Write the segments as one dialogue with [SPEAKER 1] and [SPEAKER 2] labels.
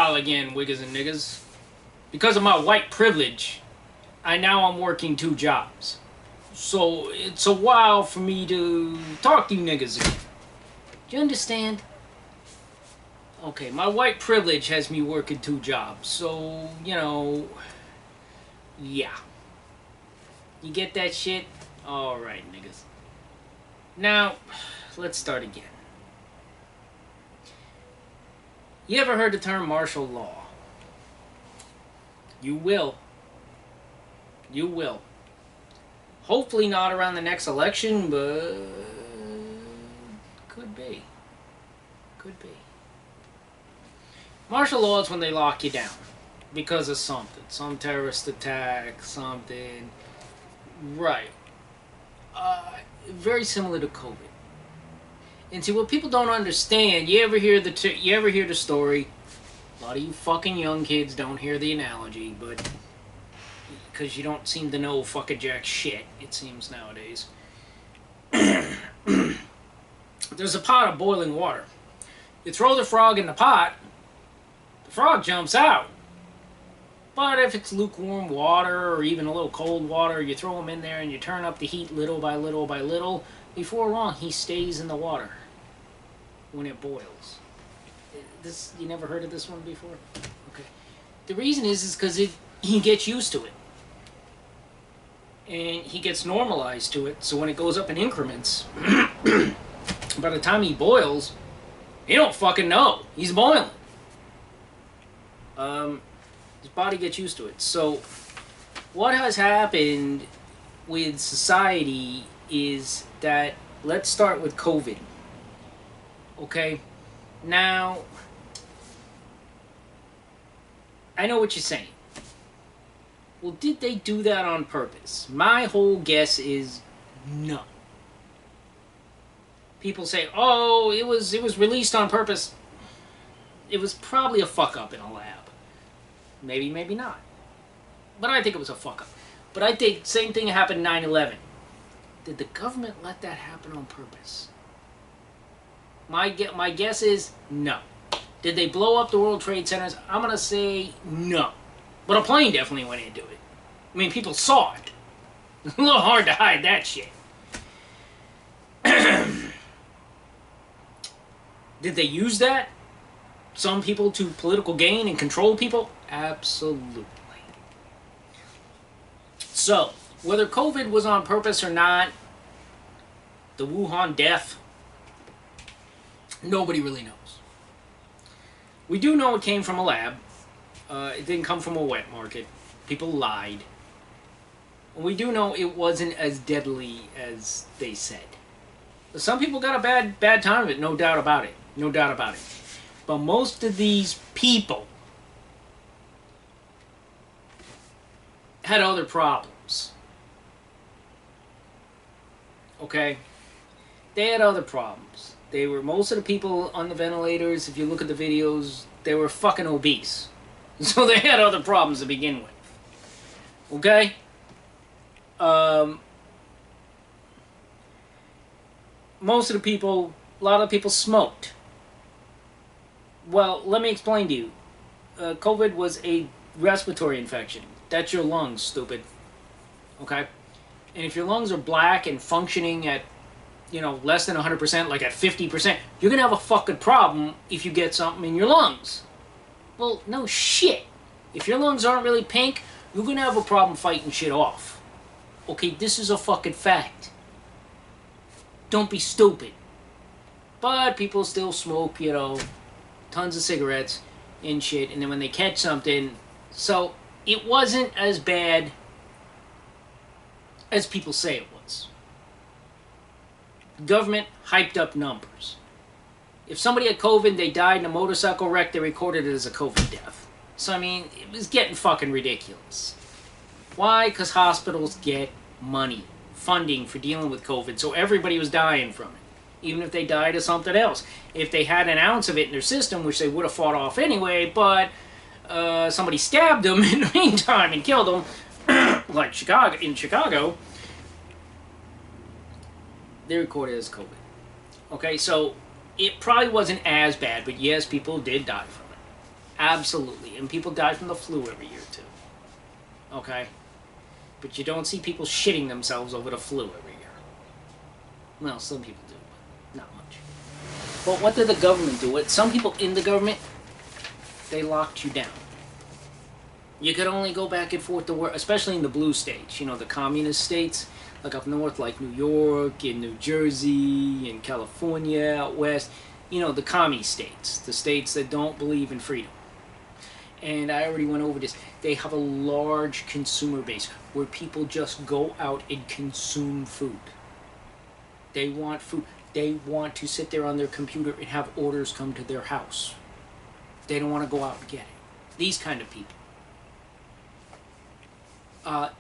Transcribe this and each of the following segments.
[SPEAKER 1] while again, wiggers and niggas. Because of my white privilege, I'm working 2 jobs. So it's a while for me to talk to you niggas again. Do you understand? Okay, my white privilege has me working 2 jobs. So, you know, yeah. You get that shit? Alright, niggas. Now, let's start again. You ever heard the term martial law? You will. You will. Hopefully not around the next election, but could be. Could be. Martial law is when they lock you down because of something. Some terrorist attack, something. Right. Very similar to COVID. And see, what people don't understand, you ever hear the story? A lot of you fucking young kids don't hear the analogy, but because you don't seem to know fucking jack shit, it seems nowadays. There's a pot of boiling water. You throw the frog in the pot, the frog jumps out. But if it's lukewarm water or even a little cold water, you throw him in there and you turn up the heat little by little by little. Before long, he stays in the water when it boils. You never heard of this one before? Okay. The reason is because he gets used to it. And he gets normalized to it, so when it goes up in increments, by the time he boils, he don't fucking know. He's boiling. His body gets used to it. So, what has happened with society is that, let's start with COVID. Okay? Now, I know what you're saying. Well, did they do that on purpose? My whole guess is no. People say, oh, it was released on purpose. It was probably a fuck-up in a lab. Maybe, maybe not. But I think it was a fuck-up. But I think same thing happened 9/11. Did the government let that happen on purpose? My guess is no. Did they blow up the World Trade Centers? I'm going to say no. But a plane definitely went into it. I mean, people saw it. It's a little hard to hide that shit. Did they use that? Some people to political gain and control people? Absolutely. So, whether COVID was on purpose or not, the Wuhan death, nobody really knows. We do know it came from a lab. It didn't come from a wet market. People lied. We do know it wasn't as deadly as they said. Some people got a bad time of it, no doubt about it. No doubt about it. But most of these people had other problems. Okay? They had other problems. Most of the people on the ventilators, if you look at the videos, they were fucking obese. So they had other problems to begin with. Okay? Most of the people, a lot of people smoked. Well, let me explain to you. COVID was a respiratory infection. That's your lungs, stupid. Okay? And if your lungs are black and functioning at, less than 100%, like at 50%, you're gonna have a fucking problem if you get something in your lungs. Well, no shit. If your lungs aren't really pink, you're gonna have a problem fighting shit off. Okay, this is a fucking fact. Don't be stupid. But people still smoke, tons of cigarettes and shit, and then when they catch something, so it wasn't as bad as people say it was. Government hyped up numbers. If somebody had COVID and they died in a motorcycle wreck, they recorded it as a COVID death. So, I mean, it was getting fucking ridiculous. Why? Because hospitals get money, funding for dealing with COVID, so everybody was dying from it, even if they died of something else. If they had an ounce of it in their system, which they would have fought off anyway, but somebody stabbed them in the meantime and killed them, like in Chicago, they recorded it as COVID. Okay, so it probably wasn't as bad, but yes, people did die from it. Absolutely. And people die from the flu every year, too. Okay? But you don't see people shitting themselves over the flu every year. Well, some people do, but not much. But what did the government do? Some people in the government, they locked you down. You could only go back and forth to work, especially in the blue states, the communist states, like up north, like New York, and New Jersey, and California, out west, the commie states, the states that don't believe in freedom. And I already went over this. They have a large consumer base where people just go out and consume food. They want food. They want to sit there on their computer and have orders come to their house. They don't want to go out and get it. These kind of people.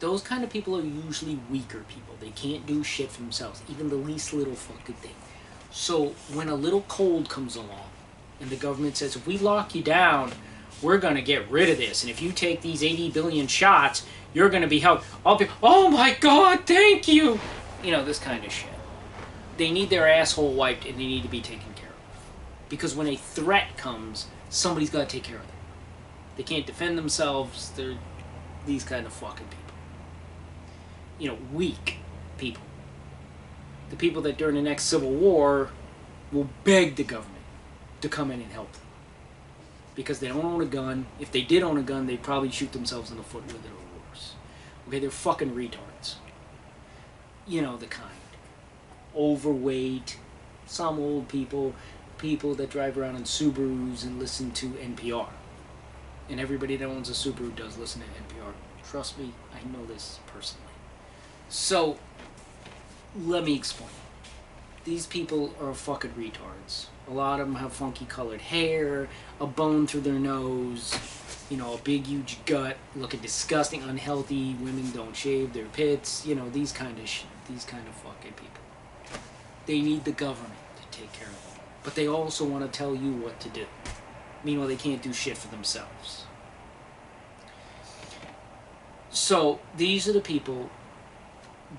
[SPEAKER 1] Those kind of people are usually weaker people. They can't do shit for themselves, even the least little fucking thing. So when a little cold comes along and the government says, if we lock you down, we're going to get rid of this. And if you take these 80 billion shots, you're going to be helped. Oh my God, thank you. This kind of shit. They need their asshole wiped and they need to be taken care of. Because when a threat comes, somebody's got to take care of them. They can't defend themselves. They're these kind of fucking people. Weak people. The people that during the next Civil War will beg the government to come in and help them. Because they don't own a gun. If they did own a gun, they'd probably shoot themselves in the foot with it or worse. Okay, they're fucking retards. The kind. Overweight, some old people that drive around in Subarus and listen to NPR. And everybody that owns a Subaru does listen to NPR. Trust me, I know this personally. So, let me explain. These people are fucking retards. A lot of them have funky colored hair, a bone through their nose, a big huge gut, looking disgusting, unhealthy. Women don't shave their pits, these kind of fucking people. They need the government to take care of them. But they also want to tell you what to do. Meanwhile, they can't do shit for themselves. So, these are the people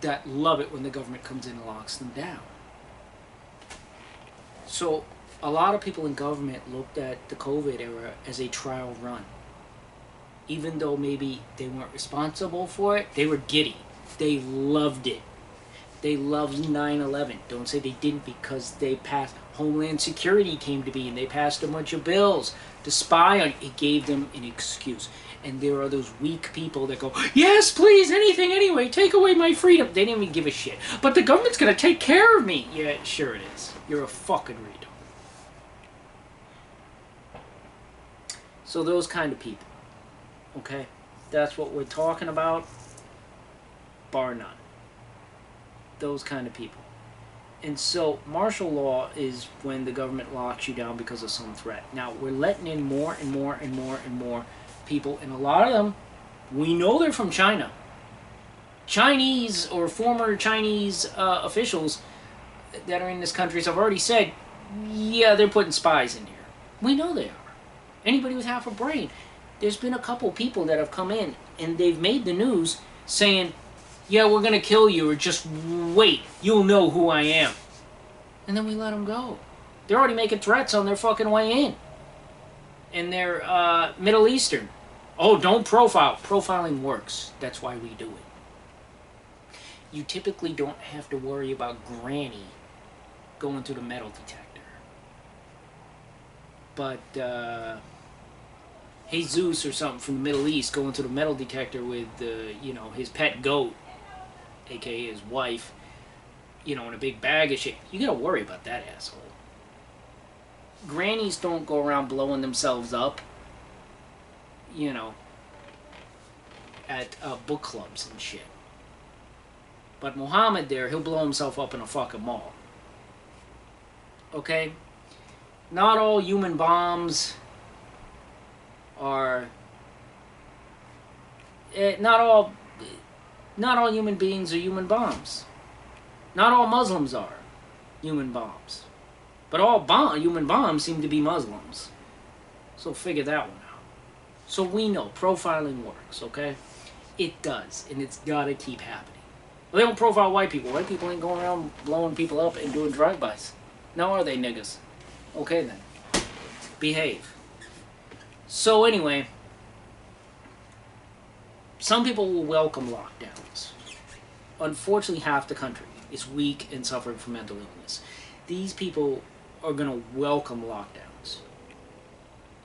[SPEAKER 1] that love it when the government comes in and locks them down. So, a lot of people in government looked at the COVID era as a trial run. Even though maybe they weren't responsible for it, they were giddy. They loved it. They loved 9/11. Don't say they didn't, because they passed. Homeland Security came to be and they passed a bunch of bills to spy on. It gave them an excuse. And there are those weak people that go, yes, please, anything, anyway, take away my freedom. They didn't even give a shit. But the government's going to take care of me. Yeah, sure it is. You're a fucking retard. So those kind of people. Okay? That's what we're talking about. Bar none. Those kind of people. And so martial law is when the government locks you down because of some threat. Now, we're letting in more and more and more and more people, and a lot of them, we know they're from China. Chinese or former Chinese officials that are in this country have already said, yeah, they're putting spies in here. We know they are. Anybody with half a brain. There's been a couple people that have come in and they've made the news saying, yeah, we're going to kill you, or just wait, you'll know who I am. And then we let them go. They're already making threats on their fucking way in. And they're Middle Eastern. Oh, don't profile. Profiling works. That's why we do it. You typically don't have to worry about Granny going through the metal detector. But Jesus or something from the Middle East going through the metal detector with, his pet goat, aka his wife, in a big bag of shit. You gotta worry about that asshole. Grannies don't go around blowing themselves up, at book clubs and shit. But Muhammad there, he'll blow himself up in a fucking mall. Okay? Not all human bombs are... Not all human beings are human bombs. Not all Muslims are human bombs. But all human bombs seem to be Muslims. So figure that one out. So we know profiling works, okay? It does, and it's gotta keep happening. Well, they don't profile white people. White people ain't going around blowing people up and doing drive-bys. Now are they, niggas? Okay then. Behave. So anyway, some people will welcome lockdowns. Unfortunately, half the country is weak and suffering from mental illness. These people are going to welcome lockdowns.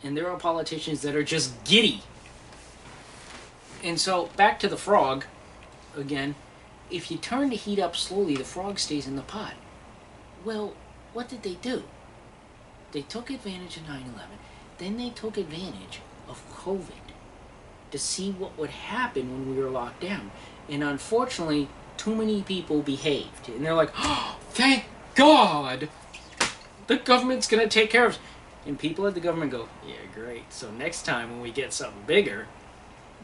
[SPEAKER 1] And there are politicians that are just giddy. And so, back to the frog, again, if you turn the heat up slowly, the frog stays in the pot. Well, what did they do? They took advantage of 9/11. Then they took advantage of COVID to see what would happen when we were locked down. And unfortunately, too many people behaved. And they're like, oh, thank God! The government's going to take care of us. And people at the government go, yeah, great. So next time when we get something bigger,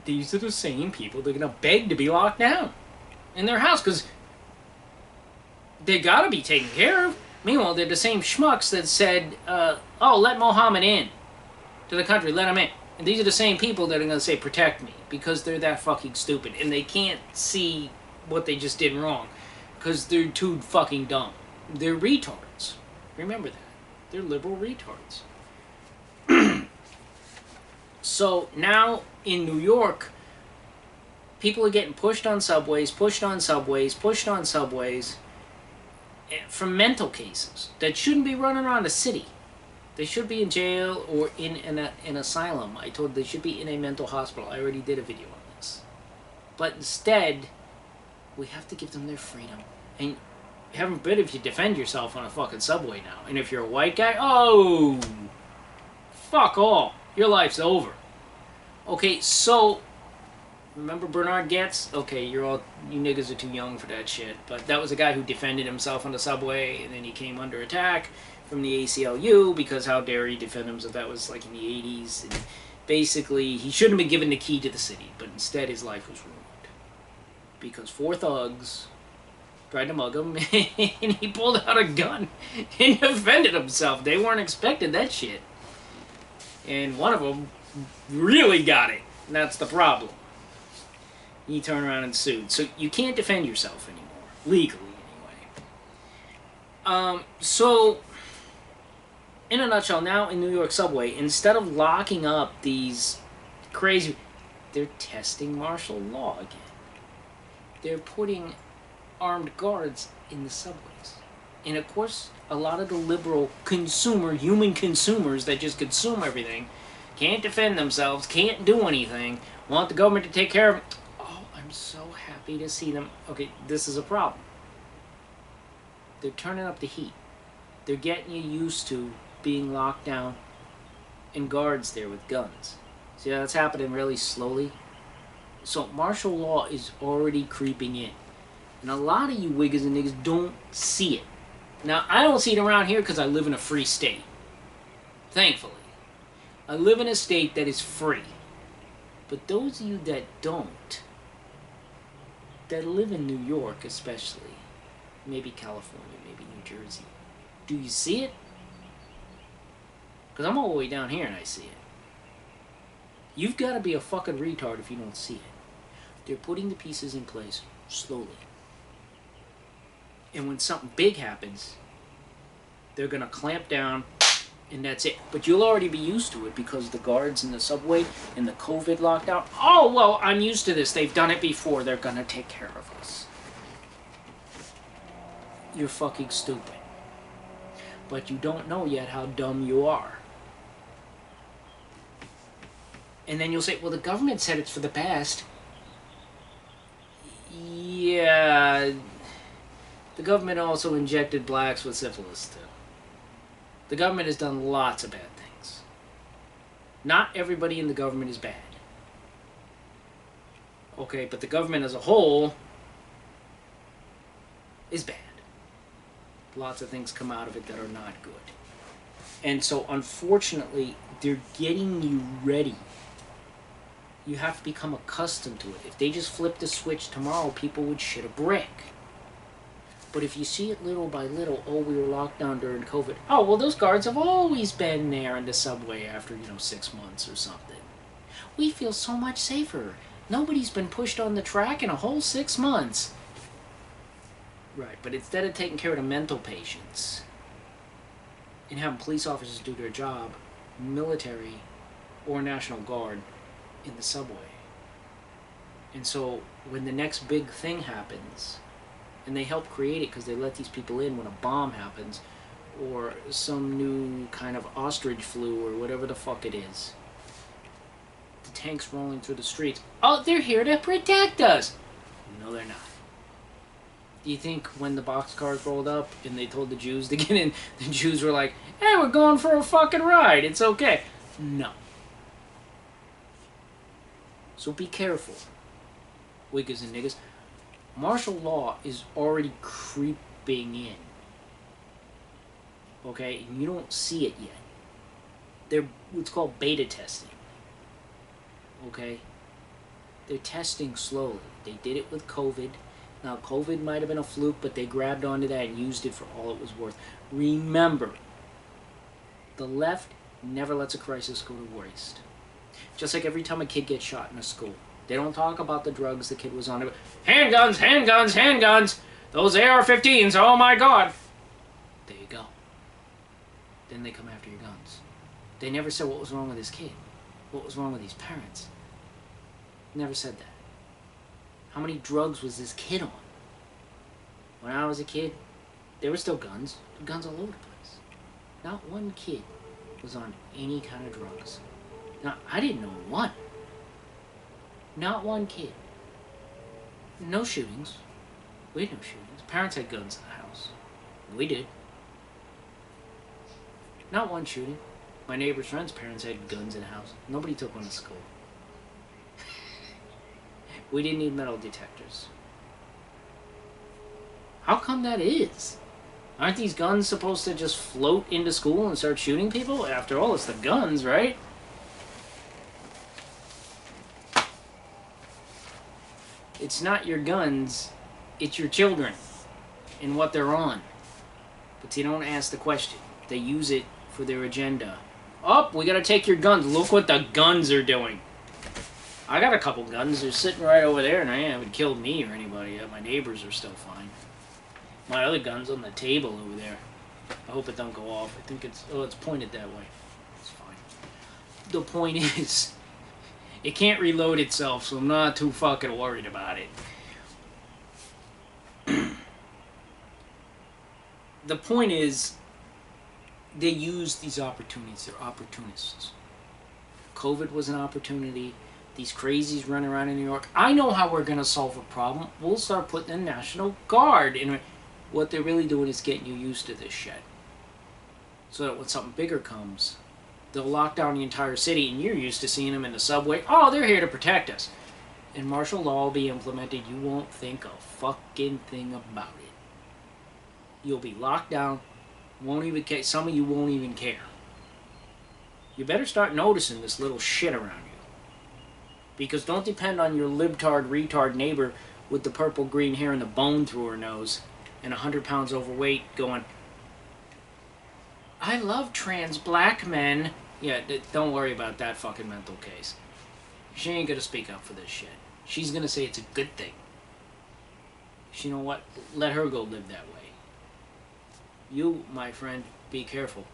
[SPEAKER 1] these are the same people that are going to beg to be locked down in their house because they got to be taken care of. Meanwhile, they're the same schmucks that said, oh, let Mohammed in to the country, let him in. And these are the same people that are going to say, protect me, because they're that fucking stupid. And they can't see what they just did wrong, because they're too fucking dumb. They're retards. Remember that. They're liberal retards. So now in New York, people are getting pushed on subways for mental cases that shouldn't be running around the city. They should be in jail or in an asylum. I told they should be in a mental hospital. I already did a video on this. But instead, we have to give them their freedom. And heaven forbid if you defend yourself on a fucking subway now. And if you're a white guy, oh, fuck all. Your life's over. Okay, so remember Bernard Goetz? Okay, you niggas are too young for that shit. But that was a guy who defended himself on the subway, and then he came under attack from the ACLU because how dare he defend himself? That was like in the 80s. And basically, he shouldn't have been given the key to the city, but instead his life was ruined. Because 4 thugs tried to mug him, and he pulled out a gun and defended himself. They weren't expecting that shit. And one of them really got it. And that's the problem. He turned around and sued. So you can't defend yourself anymore. Legally, anyway. So, in a nutshell, now in New York subway, instead of locking up these crazy... They're testing martial law again. They're putting armed guards in the subways. And of course, a lot of the liberal human consumers that just consume everything, can't defend themselves, can't do anything, want the government to take care of them. Oh, I'm so happy to see them. Okay, this is a problem. They're turning up the heat. They're getting you used to being locked down and guards there with guns. See how that's happening really slowly? So martial law is already creeping in. And a lot of you wiggers and niggas don't see it. Now, I don't see it around here because I live in a free state. Thankfully. I live in a state that is free. But those of you that don't, that live in New York especially, maybe California, maybe New Jersey, do you see it? Because I'm all the way down here and I see it. You've got to be a fucking retard if you don't see it. They're putting the pieces in place slowly. And when something big happens, they're going to clamp down, and that's it. But you'll already be used to it because the guards in the subway and the COVID lockdown, oh, well, I'm used to this. They've done it before. They're going to take care of us. You're fucking stupid. But you don't know yet how dumb you are. And then you'll say, well, the government said it's for the best. Yeah... The government also injected blacks with syphilis, too. The government has done lots of bad things. Not everybody in the government is bad. Okay, but the government as a whole is bad. Lots of things come out of it that are not good. And so, unfortunately, they're getting you ready. You have to become accustomed to it. If they just flipped the switch tomorrow, people would shit a brick. But if you see it little by little, oh, we were locked down during COVID. Oh, well, those guards have always been there in the subway after, 6 months or something. We feel so much safer. Nobody's been pushed on the track in a whole 6 months. Right, but instead of taking care of the mental patients and having police officers do their job, military or National Guard in the subway. And so when the next big thing happens, and they help create it because they let these people in when a bomb happens, or some new kind of ostrich flu or whatever the fuck it is. The tanks rolling through the streets. Oh, they're here to protect us! No, they're not. Do you think when the boxcars rolled up and they told the Jews to get in, the Jews were like, hey, we're going for a fucking ride, it's okay? No. So be careful, wiggers and niggers. Martial law is already creeping in. Okay? And you don't see it yet. They're what's called beta testing. Okay? They're testing slowly. They did it with COVID. Now, COVID might have been a fluke, but they grabbed onto that and used it for all it was worth. Remember, the left never lets a crisis go to waste. Just like every time a kid gets shot in a school. They don't talk about the drugs the kid was on. Handguns, handguns, handguns! Those AR-15s, oh my god! There you go. Then they come after your guns. They never said what was wrong with this kid. What was wrong with these parents. Never said that. How many drugs was this kid on? When I was a kid, there were still guns. Guns all over the place. Not one kid was on any kind of drugs. Now, I didn't know one. Not one kid. No shootings. We had no shootings. Parents had guns in the house. We did. Not one shooting. My neighbor's friend's parents had guns in the house. Nobody took one to school. We didn't need metal detectors. How come that is? Aren't these guns supposed to just float into school and start shooting people? After all, it's the guns, right? It's not your guns, it's your children and what they're on. But they don't ask the question. They use it for their agenda. Oh, we gotta take your guns. Look what the guns are doing. I got a couple guns. They're sitting right over there, and I haven't killed me or anybody yet. My neighbors are still fine. My other gun's on the table over there. I hope it don't go off. I think it's... Oh, it's pointed that way. It's fine. The point is, it can't reload itself, so I'm not too fucking worried about it. The point is, they use these opportunities. They're opportunists. COVID was an opportunity. These crazies running around in New York. I know how we're going to solve a problem. We'll start putting the National Guard in. What they're really doing is getting you used to this shit. So that when something bigger comes, they'll lock down the entire city, and you're used to seeing them in the subway. Oh, they're here to protect us. And martial law will be implemented. You won't think a fucking thing about it. You'll be locked down. Won't even care. Some of you won't even care. You better start noticing this little shit around you. Because don't depend on your libtard, retard neighbor with the purple green hair and the bone through her nose and 100 pounds overweight going, I love trans black men. Yeah, don't worry about that fucking mental case. She ain't gonna speak up for this shit. She's gonna say it's a good thing. You know what? Let her go live that way. You, my friend, be careful.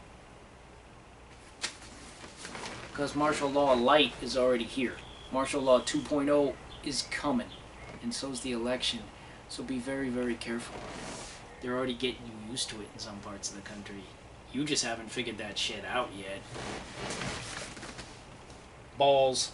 [SPEAKER 1] Because martial law light is already here. Martial law 2.0 is coming. And so's the election. So be very, very careful. They're already getting you used to it in some parts of the country. You just haven't figured that shit out yet. Balls.